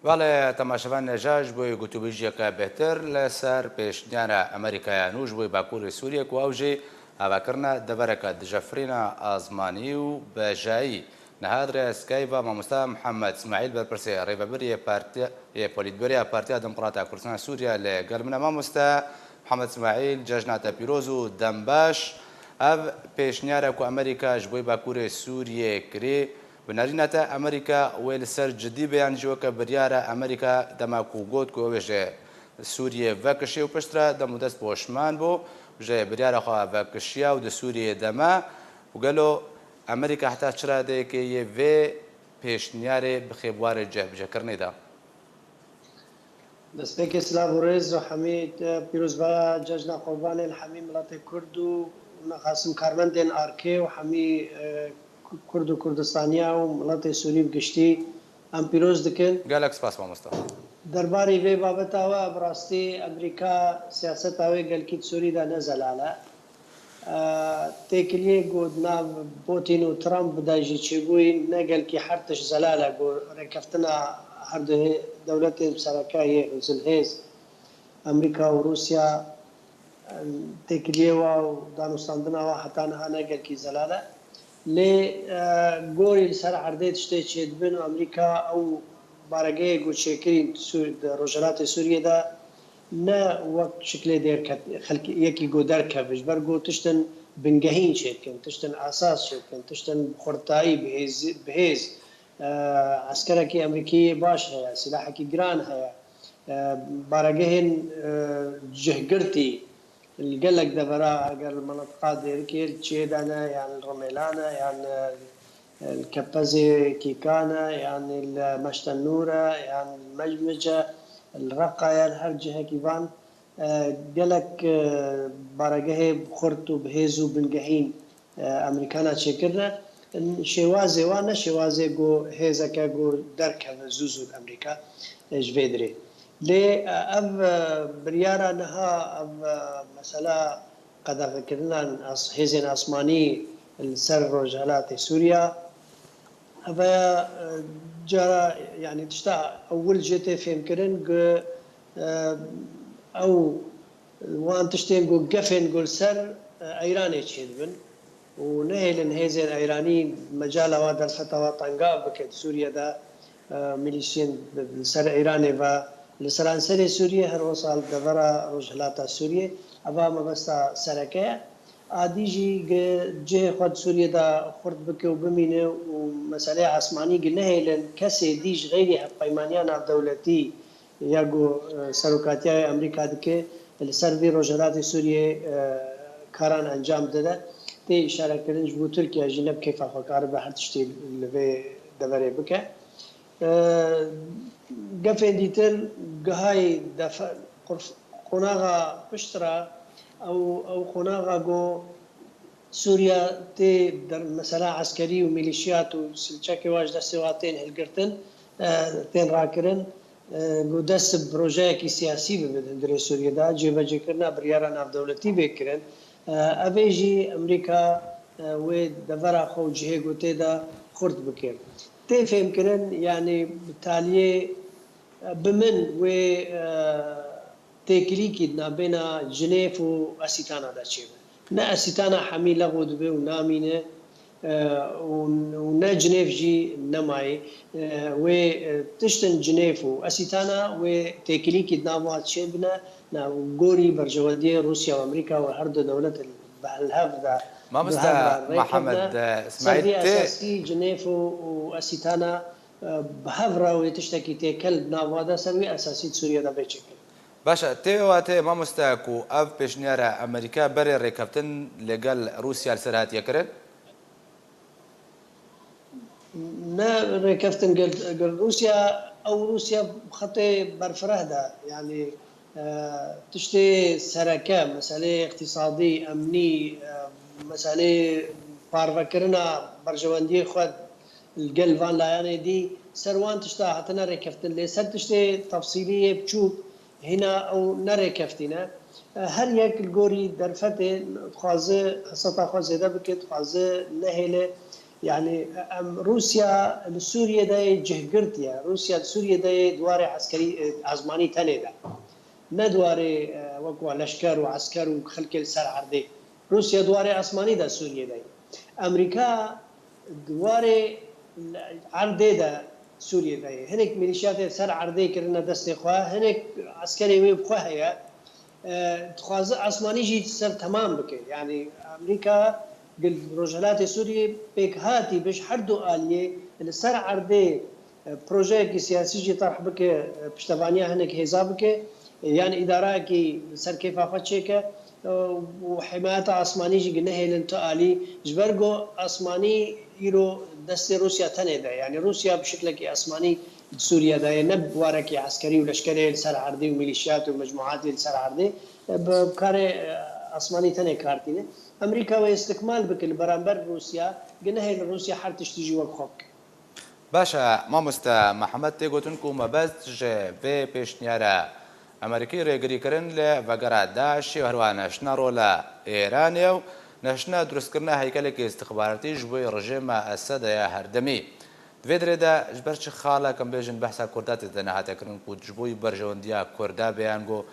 بەڵێ تەماشەوان نەژاش بۆی گوتوبیژیەکە بهتر لەسەر پێشنیانە ئەمریکایانوش بۆی باکووری سووریە و ئەوژێ هاواکردنە دەبەرەکە دژەفرینە ئازمانی و بەژایی نەهادرە سکایڤە مامۆستا محەممەد اسماعیل بەرپرسێ ڕێبەبەریە پۆلیتبەریە پارتیا دموکراتە کوردستان سووریا لەگەڵ منە مامۆستا محەممەد اسماعیل جەژناتە پیرۆز و دەمباش ئەv پێشنیارە و ئەمریکاش بۆی باکوورێ سووریێ کرێ بنارینەتە ئەمریکا وێ لەسەر جدی بەیانجیوەکە بریارە ئەمریکا دەماک و گوت و ئەوێژێ سووریێ ڤەکشێ و پشترە دەمودەست پۆشمان بۆ ژێ بریارەخوا ڤەکشیا و دە سووریێ دەما وگەلۆ ئەمریکا حتا چرا دەیەکێ یێ vê پێشنیارێ بخێبوارێ جێبجێکردنێدا دەستپێکی سلااو و ڕێز و هەمی پیرۆزبە جەژنا قوربانێن هەمی مڵەتی کورد و نەخاسم کارمەندێن ئارکێ و هەمی کورد و کوردستانیا و مڵەتی سووری و گشتی ئەم پیرۆز دکن گەلێک سپاس مامۆستا دەربارەی vê بابەتاوە بڕاستی ئەمریکا سیاسەتاوێ گەلکیت سووریدا نەزەلالە تێکلیە گوت ناو پۆتین و ترامپ بداژی چێبووی نەگەلکی هەرتش زەلالە گۆ ڕێکەفتنە هەردوو دەولەتێ سەرەکایە زلهێز ئەمریکا و رووسیا تێکلیەوە و دانوستاندنەوە هەتا نەها نەگەلکی زەلالە لێ گۆری سەر عەردەی تشتێ چێدبن و ئەمریکا ئەو بارەگەیە گوچێکردی ڕۆژهەڵاتی سووریەدا نه وەک شکلێ یەکی گۆ دەرکەبش بەر گۆ تشتن بنگەهین چێتکەن تشتن ئاساس چێتکەن تشتن خورتایی بەهێز عسکەرێکی ئەمریکی باش هەیە سلاحێکی گران هەیە بارەگەهێن جهگرتی gelek devera eger menatiqa derkir çêdane yani Romelana yani Kepezê Kîkane yani Meşten Nûre yani Mecmece Reqa yani her cihekî van gelek baregehê xurt û bihêz û bingehîn Emerîkana çêkirine şêwazê wan ne şêwazê got hêzeke got derkeve zû zû Emerîka ji vê dirê لێ ئەv بریارە نەها ئەv مەسەلا قەدەغەکردنان هێزên ئاسمانی سەر ڕۆژهەڵاتی سووریا ئەvە جارە یعنی تشتا ئەول جێ تێ فێمکردن ئەو وان تشتێن گۆ گەفێن گۆل سەر ئەیرانێ چێت بن و نەهێلن هێزێن ئەیرانی مەجالەوە دەرفەتەوە تەنگا بکرد سووریەدا میلیشێن سەر ئەیرانێ بە لسرانسری سوریه هر وصل دورا رجحلات سوریه ابا مبستا سرکه عادیجی جه خود سوریه دا خورد بکه و بمینه و مسئله عثمانی گه نهیلن کسی دیج غیری پیمانیان دولتی یا گو سروکاتی امریکا دکه لسر وی رجحلات سوریه کاران انجام داده تی اشاره کردن جبو ترکیه جنب کیف افکار به هر تشتی لوی دوره بکه گەفێن دیتر گەهای قۆناغا پشترا ئەو قۆناغا گۆ سووریا تێ مەسەلا عەسکەری و میلیشیات و سلچەکی واش دەستێوا تێن هەلگرتن تێن ڕاکردن گۆ دەست پرۆژەیەکی سیاسی ببدن درێ سووریەدا جێبەجێکردنا بریارە ناودەوڵەتی بێکردن ئەvêjî ئەمریکا wê devera xwe û cihê got têda xurt bike tê fêmkirin yanî taliyê bi min wê têkilîkî navbêna Jinêv û Esîtana da çêbin ne Esîtana hemî leqû dibe û namîne û ne Jinêv jî nemayê wê tiştin Jinêv û Esîtana wê têkilîkî nava çêbine gorî berjewendiyê Rûsya û Amerîka û her du dewlet bihelhev da مامۆستا محەممەد اسماعیل ئەساسی جنێف و ئەسیتانە بەهەڤرا و تشتێکی تێکەل ناوادە سەروی ئەساسی سووریەدا بێچێکرد باشە تێواتێ مامۆستاک و ئەv پێشنیارە ئەمریکا بەرێ ڕێکەوتن لەگەڵ رووسیا سەرهاتیەکردن نه ڕێکەفتن رووسیا ئەو رووسیا خەتێ بەرفرەهدا یعنی تشتێ سەرەکە مەسەلەی اقتصادی ئەمنی مسئله پارڤەکردنا بەرژەوەندیی خود گەل van لایەنێ دی سەروان تشتا هاتنە ڕێکەفتن لێ سەر تشتێ تەفسیلیە بچووک هینا ئەو نەڕێکەفتینە هەر یەک گۆری دەرفەتێ خوازە هەسەتا خوا زێدە بکرد خوازە نەهێلێ يعني روسيا لسوريا ده جهجرتيا روسيا سوريا ده دواري عسكري عزماني تاني ده ندواري وقوع لشكر وعسكر وخلق السر عردي روسيا دواري عثماني ده سوريا ده امريكا دواري عردي ده سوريا ده هناك ميليشيات سر عردي كرنا دست خواه هناك عسكري وي بخواه هي تخاز عثماني جي سر تمام بك يعني امريكا قل رجالات سوريا بك هاتي بش حردو آلية السر عردي بروجيك سياسي جي طرح بك بشتفانيا هناك هزابك يعني إدارة كي سر كيف أفتشيك وحماية عثماني جي قلنا هي لنتقالي جبرجو عثماني يرو دست روسيا تنيدا يعني روسيا بشكل كي عثماني سوريا دا نب واركي عسكري ولشكري السر عردي وميليشيات ومجموعات السر عردي بكاري عثماني تني كارتينه أمريكا واستكمال بكل برامبر روسيا قلنا هي روسيا حرتش تجي وقفك باشا مامۆستا محەممەد تێگوتنکو مەبەست vê pêşniyara ئەمریکی ڕێگریکردن لە ڤەگەرا داعشی و هەروە نەشتنە ڕۆلە ئێرانێ و نەشتنە دروستکردنە هەیکەلێکی استخباراتی ji بۆی ڕژێمە ئەسەدەیە هەردەمی دوێ درێدا ji ber çi xalekم bêjin behsa Kurda tê nehatekirin ku ji bo berjewendiya Kurda bêyan got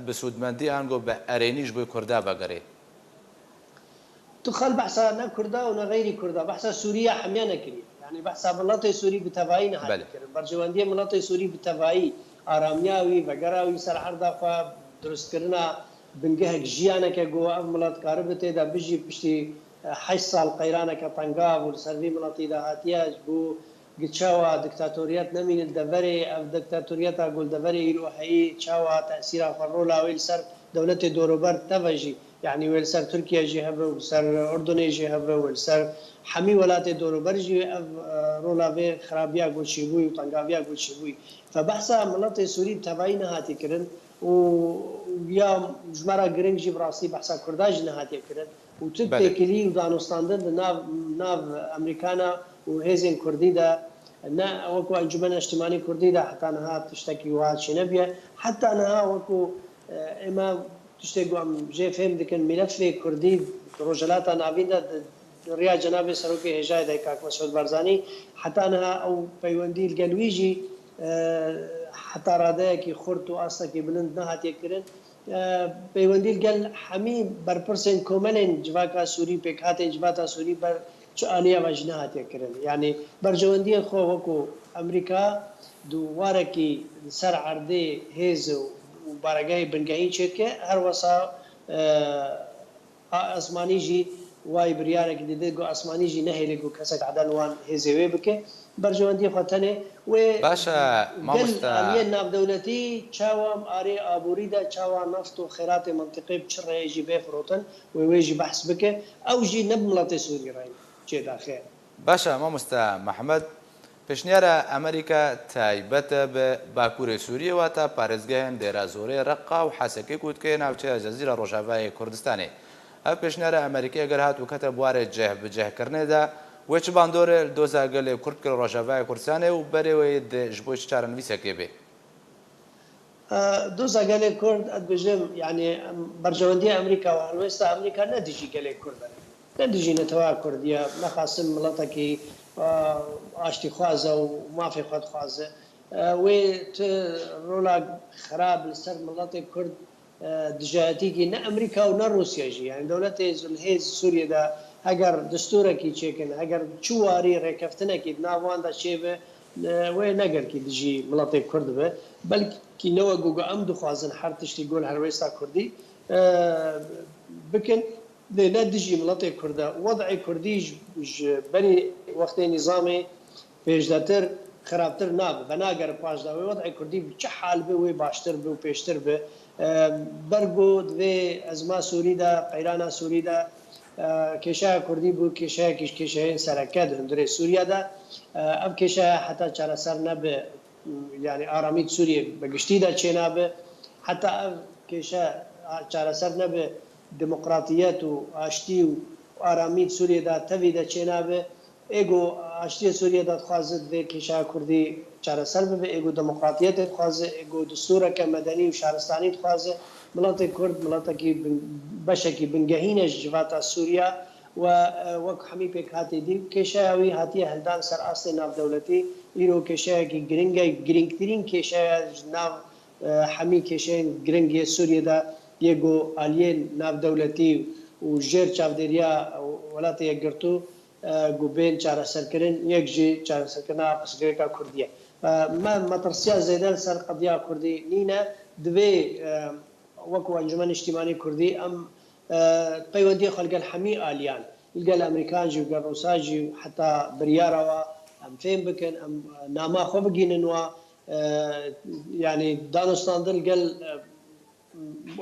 bi sûdmendiyan got bi erênî ji bo Kurda vegerê تخل بحثا نا كردا ونا غير كردا بحثا سوريا حميانا كري يعني بحثا ملاتي سوري بتفاعي نهاية كري برجواندية ملاتي سوري بتفاعي آرامياوي وغراوي سر عرضا خوا درست كرنا بنجهك جيانا كجوا ملات كاربتي دا بيجي بشتي 8 سال قيرانا كطنقاف والسربي ملاتي دا هاتياج بو قتشاوا دكتاتوريات نمين الدفري او دكتاتوريات اقول دفري يروحي تشاوا تأثيرها فرولا ويلسر دولة دوروبر تفجي يعني ويلسر تركيا جهبه وسر أردن جهبه ويلسر حمي ولاته دوروبر جي رولا في خرابيا قوشيبوي وطنقابيا قوشيبوي فبحثا مناطق سوري تبعي نهاتي كرن ويا جمرة جرينج جي براسي بحثا كرداج نهاتي كرن وتبتكلي ودانوستاندن ناف أمريكانا وهيزن كردي دا نا وكو انجمن اجتماعي كردي دا حتى انها تشتكي وهاد شنبيه حتى انها وكو اما تشتكي ام جي فهم دكن ملف كردي رجلات نافيدا ريا جناب سروكي هجاي دا كاك مسعود برزاني حتى انها او بيوندي القلويجي حتى راداكي خرطو اصلكي بلند نهات يكرن بيوندي القل حمي بربرسن كومنن جواكا سوري بكاتن جواتا سوري بر چه آلیا وجنهات يكرن يعني برجواندية خو وكو أمريكا دوارة كي سر عرضي هيز وبارجاي بنجاين شركة هر وصا أسماني جي واي بريارك ديدو أسماني جي نهي لكو كسك عدن وان هيزوي بك برجواندية خطنة و باشا مامۆستا آلية ناف دولتي چاوام آري آبوريدا چاوا نفط وخيرات منطقي بشر يجي بيفروتن ويجي بحث بك أو جي نبملاتي سوري راين باشا مامۆستا محەممەد پێشنیارە ئەمریکا تایبەتە بە باکووری سووریە واتە پارێزگایان دێرە زۆرەی ڕقا و حەسەکەی کووتکەی ناوچەیە جەزیرە ڕۆژاوای کوردستانی ئەو پێشنیارە ئەمریکی ئەگەر هات و کەتە بوارێ جێهبجێهکردنێدا وێ چ باندۆرە دۆزاگەلێ کورد کرد ڕۆژاوای کوردستانی و بەرەوەی ji بۆ چ چارەنویسێکێ بێ دوزا قالي كرد أدبجم يعني برجواندية أمريكا وهلوستا أمريكا ندجي قالي كرد ندجي نتوا كردية نخاصم ملتكي آشتي خوازة وما في خد خوازة ويت رولا خراب لسر ملتك كرد دجاتيكي نا أمريكا ونا روسيا جي يعني دولة الهيز سوريا دا اگر دستوركي تشيكن اگر چواري ركفتنا كي ناوان دا شيبه وي نگر كي دجي ملتك كرد به بلكي نوا جوجا ام دخوازن حرتش تقول هرويستا كردي بكن لا دجي ملتي كردا وضع كردي بني وقت نظامي بيجدتر خرابتر ناب بناگر باش دا وضع كردي بچ حال به وي باشتر به پیشتر به برگو دوی ازما سوری دا قیرانا سوری دا کشا کردی بو کشا کشا سرکت هندره سوریا دا اب کشا حتی چرا سر نب يعني آراميد سوريا بقشتي دا چينا به حتى كيشا چارا سر نب ديمقراطيات واشتي وآراميد سوريا دا تفي دا چينا به ايگو اشتي سوريا دا تخوازد به كيشا كردي چارا سر به ايگو ديمقراطيات تخوازد ايگو دستورة كمدني وشهرستاني تخوازد ملاتي كرد ملاتي بشكي بنجهينش جواتا سوريا وەک هەمی پێک هاتی دی کێشایەوی هاتیە هەلدان سەر ئاستی ناودەوڵەتی ئیرۆ کێشەیەکی گرنگە گرنگترین کێشەیە ناو هەمی کێشەیە گرنگیە سووریەدا یەکگۆ ئالیێن ناودەوڵەتی و ژێر چاودێریە وڵاتی یەکگرتو گوبێن چارەسەرکردن یەکژی چارەسەرکردنا پسگرێکا کوردیە مەترسیا زێدە سەر قەدیا کوردی نینە دوێ وەکو ئەنجومەن نیشتیمانی کوردی ئەم پەیوەندی خەڵگەل هەمی ئالیان گەل ئەمریکانجی و گەل ڕووساجی و حتا بریارەوە ئەم فێم بکەن ئەم ناما خۆ بگیننوە یعنی دانوستاندن گەل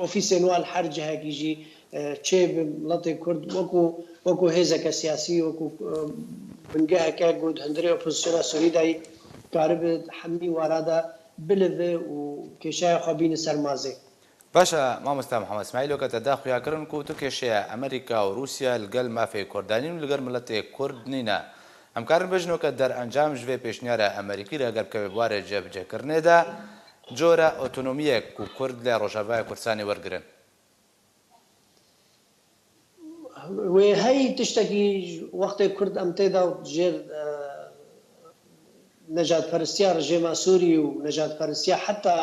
ئۆفیسێنوال هەر جەهەکیژی چێ وڵاتی کورد وەکو هێزەکە سیاسی وەکو بنگەهەکە گوت هەندێک ئۆپۆزیسیۆنە سووریدایی کاربێت هەمی وارادا بلێ و کێشایە خۆ بینە سەر مازێ باشە مامۆستا محەممەد اسماعیل کە تەداخویاکردن و تو کێشەیە ئەمریکا و رووسیا لەگەڵ مافی کوردانی و لەگەر ملەتێک کورد نینە ئەمکارن بژنەوە کە دەرئەنجام ژێ پێشنیارە ئەمریکی لەگەر کە بوارێ جێبجێکردنێدا جۆرە ئۆتۆنۆمیەک و کورد لە ڕۆژاوای کوردستانی وەرگرن وێ هەی تشتێکی وەختێک کورد ئەم تێدا و ژێر نەجاتپەرستیە ڕژێما سووری و نەجاتپەرستیە حتا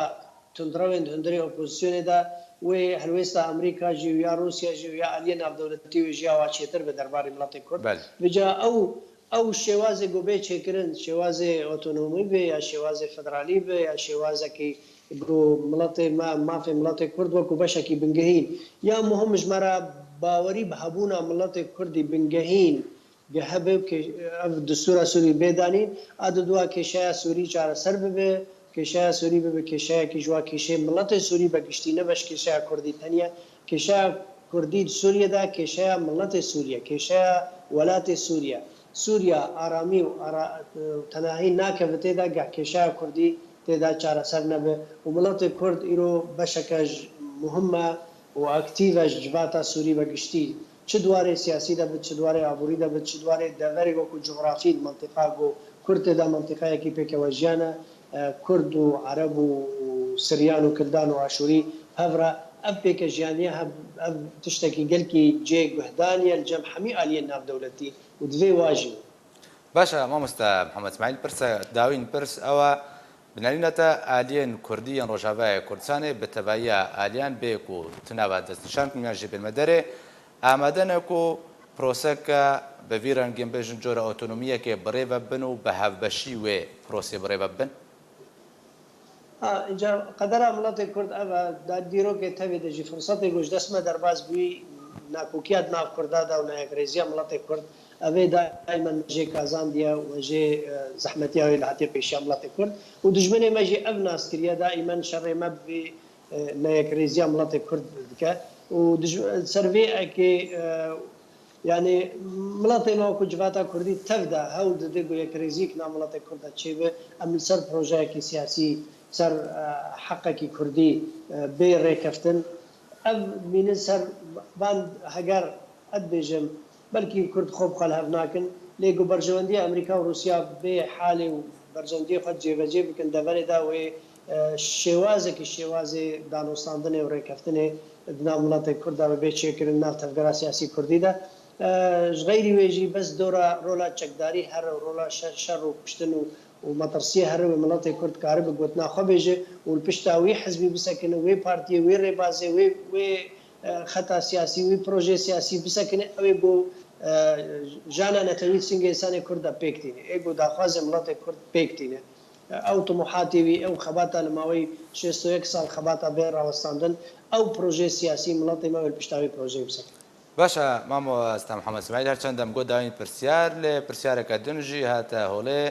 تندڕەوێن هەندێک ئۆپۆزیسیۆنێدا وێ هەلوێستا ئەمریکاژی و یا رووسیاژی و یا ئەلیە ناودەوڵەتی و ژیاوا چێتر بە دەرباری وڵاتی کورد بجا ئەو شێوازێ گۆبێ چێکردن شێوازێ ئۆتۆنۆمی بێ یا شێوازێ فەدرالی بێ یا شێوازەکەی مڵەتی مافی وڵاتی کورد وەکو بەشێکی بنگەهین یا مهم ژمارە باوەری بە هەبوونە مڵەتی کوردی بنگەهین هەبێ دستورە سووری بێدانین ئادە دووە کێشایە سووری چارەسەر ببێ کێشایە سووری ببێ کێشایەکی ژوا کێشەی مڵەتی سووری بەگشتی نەبەش کێشایە کوردی تەنیە کێشایە کوردی سووریەدا کێشایە مڵەتی سووریە کێشایە وەلاتی سووریا سووریا ئارامی و تەناهی ناکەوێت تێدا کێشایە کوردی تێدا چارەسەر نەبێ و مڵەتی کورد ئیرۆ بەشەکەش مهمە و ئاکتیڤەش جباتە سووری بەگشتی چ دوارێ سیاسی دەبێت چ دوارێ ئابووری دەبێت چ دوارێ دەڤەری وەکو جغرافی منتیقا و کورد تێدا منتیقایەکی پێکەوە ژیانە کورد و عەرەب و سریان و کردان و عاشوری هەڤرە ئەم پێکە ژیانیە ئەم تشتێکی گەلکی جێ گوهدانیە لەجەم هەمی ئالیە ناودەوڵەتی و دوێ واژی باشە مامۆستا محەممەد اسماعیل پرسە داوین پرس ئەوە بنەرینەتە ئالیێن کوردی یان ڕۆژاوای کوردستانê bi tevayiya aliyan bê ku tunava destnîşankinan jî bilmederê amade ku proseka bi vî rengên bêjin cora otonomiyekê birêve bin û bi hevbeşî wê prosê birêve bin اینجا قەدەرا مڵەتی کورد ئەوە دادیرۆکێ تەوێ دەژی فرسەتی گۆش دەسمە دەرباز بووی ناکوکیات ناو کوردادا و نایەکرێزیە مڵەتی کورد ئەوێ دایمەن ژێ کازاندیە و ژێ زەحمەتیاوی لە هاتی پێشیا مڵەتی کورد و دژمنێ مەژی ئەو ناسکریە دائیمەن شەڕێمە بێ نایەکرێزیە مڵەتی کورد بکە و سەرڤێ ئەکێ یعنی مڵەتی ماوەکو جڤاتا کوردی تەودا هەوڵ دەدێ بۆ یەکرێزیک نامڵەتی کوردە چێ بێ ئەم سەر پرۆژەیەکی سیاسی سەر حەقێکی کوردی بێ ڕێکەفتن ئەم مینە سەر بان هەگەر ئەدبێژم بەلکی کورد خۆ بخەل هەف ناکن لێگو بەرژەوەندی ئەمریکا و رووسیا بێ حالێ و بەرژەوەندی خۆ جێبەجێ بکەن دەبەرێدا وێ شێوازێکی شێوازێ دانوستاندنێ و ڕێکەفتنێ ناو وڵاتی کووردا بە بێ چێکردن ناو تەفگەرا سیاسی کوردیدا غەیری وێژی بەس دۆرە ڕۆلا چەکداری هەر ڕۆلا شەڕ و پشتن و ومەترسیە هەروێ مڵەتی کورد کارە بە گوتنا خۆ بێژێ و پشتا وێ حزبی بسەکنە وێ پارتیە وێ ڕێبازێ وێ خەتا سیاسی وێ پرۆژێ سیاسی بسەکنێ ئەوێ بۆ ژانە نەتەوی سنگی ئێسانی کوردە پێکتینێ ئێ بۆ داخوازێ مڵەتی کورد پێکتینێ ئەو تموحاتیوی ئەو خەباتە لە ماوەی 61 ساڵ خەباتە بێ ڕاوەستاندن ئەو پرۆژێ سیاسی مڵەتی ماوەی پشتاوی پرۆژەی بسەکە باشە مامۆستا محەممەد اسماعیل هەرچەندەم گۆ داوین پرسیار لێ پرسیارەکە دنجی هاتە هۆڵێ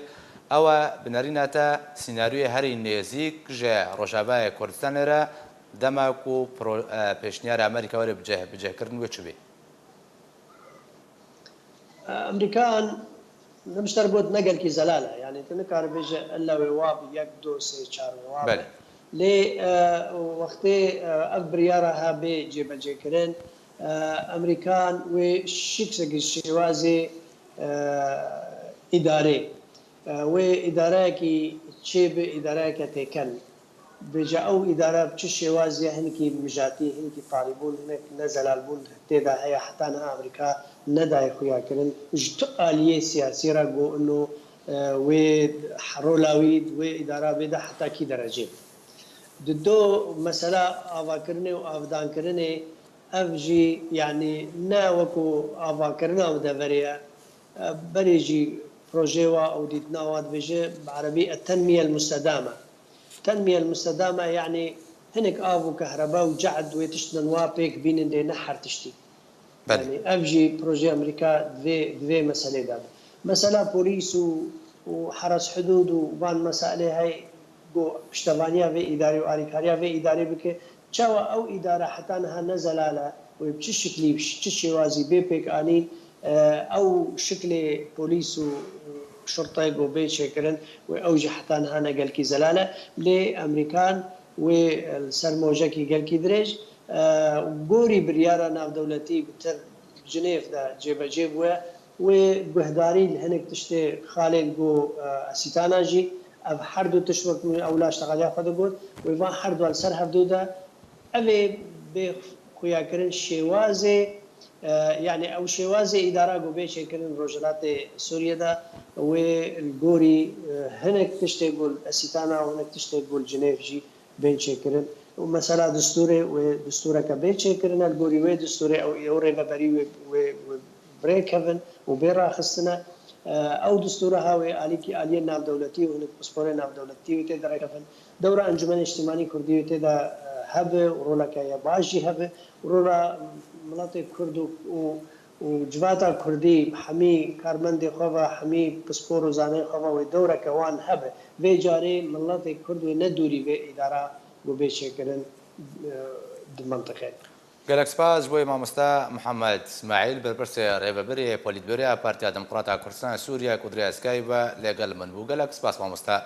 ئەوە بنەرینەتە سیناریۆی هەری نێزیک ژێ ڕۆژاوای کوردستانێرە دەماک و پێشنیارە ئەمریکا وەرە بجێکردن وێ چ بێ ئەمریکان نمشتر بۆت نەگەلکی زەلالە یعنی نکار بێژە ئەلەوێ واب 1 2 3 4 لێ وەختێ ئەف بریارە ها بێ جێبەجێکردن ئەمریکان وێ شیکسێکی شێوازێ ئیدارێ وێ ئیدارەیەکی چێ بێ ئیدارەیەکە تێکەن بێجا ئەو ئیدارە چ شێوازیە هەنکی مژاتی هەنکی پاڵیبوون نەزەلال بوون تێدا هەیە حتانە ئەمریکا ندای خویا کردن جت آلیه سیاسی را گو انه و حرولاوی و اداره بده حتی کی درجه دو مسألة آواکرنه و آفدان کرنه افجی يعني نا وكو آواکرنه و دوريه بريجي بروجيوا او ديتنا واد بيجي بعربي التنمية المستدامة. التنمية المستدامة يعني هنك آب وكهرباء وجعد ويتشتن وابيك بين دي نحر تشتي. يعني افجي بروجي امريكا دوي مسألة داد. مسألة بوليس وحرس حدود وبان مسألة هاي بو پشتوانیا و اداری و آریکاریا و اداری بکه چاوا او اداره حتی نه نزلاله و بچه شکلی بچه شوازی بیپک آنی او شکل پلیس و شرطه گو بی شکرن و اوج حتی نه نقل کی زلاله لی امریکان و السرموجه کی قل کی درج گوری بریاره ناف دولتی بتر جنیف دا جیب جیب و گهداری هنک تشته خالد گو اسیتانا جی اف هر دو تشوك من اولاش تغاليا خود قول ويفان هر دو السر هفدودا اوي بخويا كرن شوازي يعني او شوازي اداره قو بيشي كرن روجلات سوريا دا والقوري هنك تشتغل اسيتانا وهنك تشتغل جنيف جي بين شكرن ومسألة دستوري ودستورة كبيت شكرن القوري ودستوري او يوري ببري وبريك هيفن وبيرا خصنا او دستورها و آلیه ناف دولتی و پاسپور ناف دولتی و تدا رکفن دوره انجمن اجتماعی کردی و تدا هب و رولا که باشی هب و رولا مناطق کرد و جواتا کردی حمی کارمند خواه حمی پاسپور و زانه خواه و دوره که وان هب و جاری مناطق کرد و ندوری و اداره گوبیچه کردن منطقه. گەلێک سپاس بۆی مامۆستا محەممەد اسماعیل بەرپرسێ ڕێبەبەری پۆلیتبەریا پارتیا دموکڕاتە کوردستان سووریا کودری ئەسکای بە لێگەڵ من بوو گەلێک سپاس مامۆستا